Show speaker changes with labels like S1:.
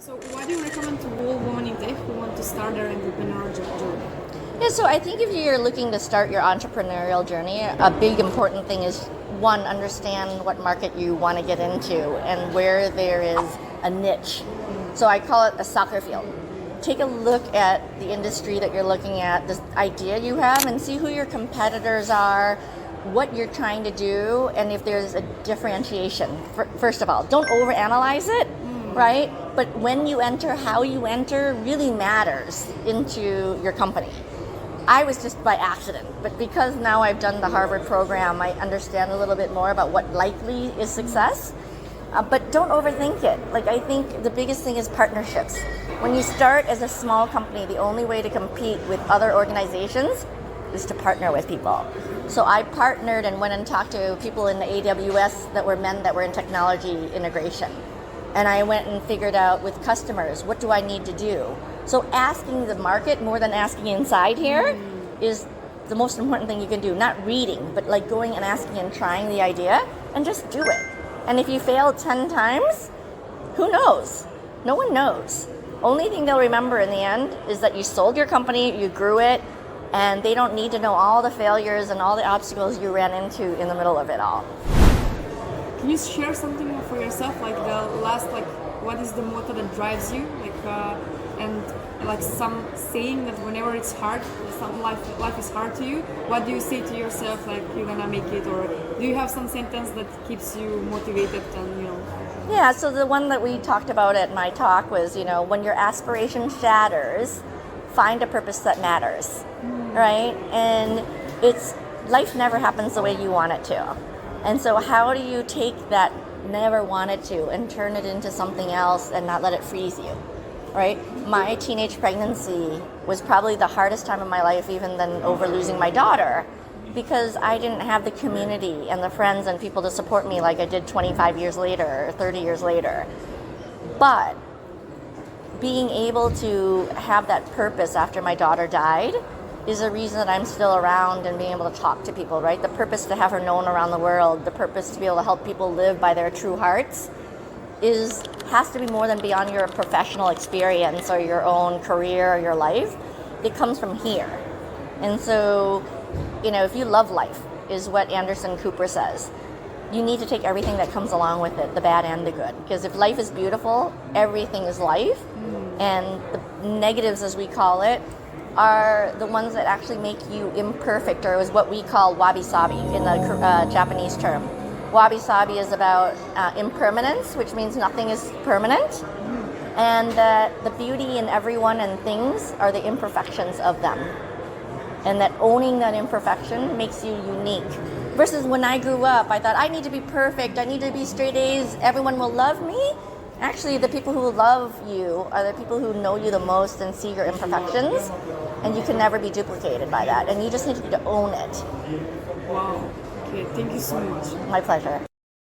S1: So what do you recommend to all women in tech who want to start their entrepreneurial journey?
S2: Yeah, so I think if you're looking to start your entrepreneurial journey, a big important thing is one, understand what market you want to get into and where there is a niche. So I call it a soccer field. Take a look at the industry that you're looking at, this idea you have, and see who your competitors are, what you're trying to do, and if there's a differentiation. First of all, don't overanalyze it, right? But when you enter, how you enter really matters into your company. I was just by accident, but because now I've done the Harvard program, I understand a little bit more about what likely is success. But don't overthink it. Like, I think the biggest thing is partnerships. When you start as a small company, the only way to compete with other organizations is to partner with people. So I partnered and went and talked to people in the AWS that were men that were in technology integration. And I went and figured out with customers, what do I need to do? So asking the market more than asking inside here is the most important thing you can do. Not reading, but like going and asking and trying the idea and just do it. And if you fail 10 times, who knows? No one knows. Only thing they'll remember in the end is that you sold your company, you grew it, and they don't need to know all the failures and all the obstacles you ran into in the middle of it all.
S1: Can you share something for yourself, like the last, what is the motto that drives you, and like some saying that whenever it's hard, some life is hard to you, what do you say to yourself, like you're gonna make it, or do you have some sentence that keeps you motivated and
S2: Yeah, so the one that we talked about at my talk was, when your aspiration shatters, find a purpose that matters, right? And life never happens the way you want it to. And so how do you take that never wanted to and turn it into something else and not let it freeze you, right? My teenage pregnancy was probably the hardest time of my life, even than over losing my daughter, because I didn't have the community and the friends and people to support me like I did 25 years later or 30 years later. But being able to have that purpose after my daughter died is a reason that I'm still around and being able to talk to people, right? The purpose to have her known around the world, the purpose to be able to help people live by their true hearts has to be more than beyond your professional experience or your own career or your life. It comes from here. And so, if you love life, is what Anderson Cooper says, you need to take everything that comes along with it, the bad and the good. Because if life is beautiful, everything is life. And the negatives, as we call it, are the ones that actually make you imperfect, or is what we call wabi-sabi in the Japanese term. Wabi-sabi is about impermanence, which means nothing is permanent, and that the beauty in everyone and things are the imperfections of them. And that owning that imperfection makes you unique. Versus when I grew up, I thought, I need to be perfect, I need to be straight A's, everyone will love me. Actually, the people who love you are the people who know you the most and see your imperfections, and you can never be duplicated by that. And you just need to own it.
S1: Wow. Okay, thank you so much.
S2: My pleasure.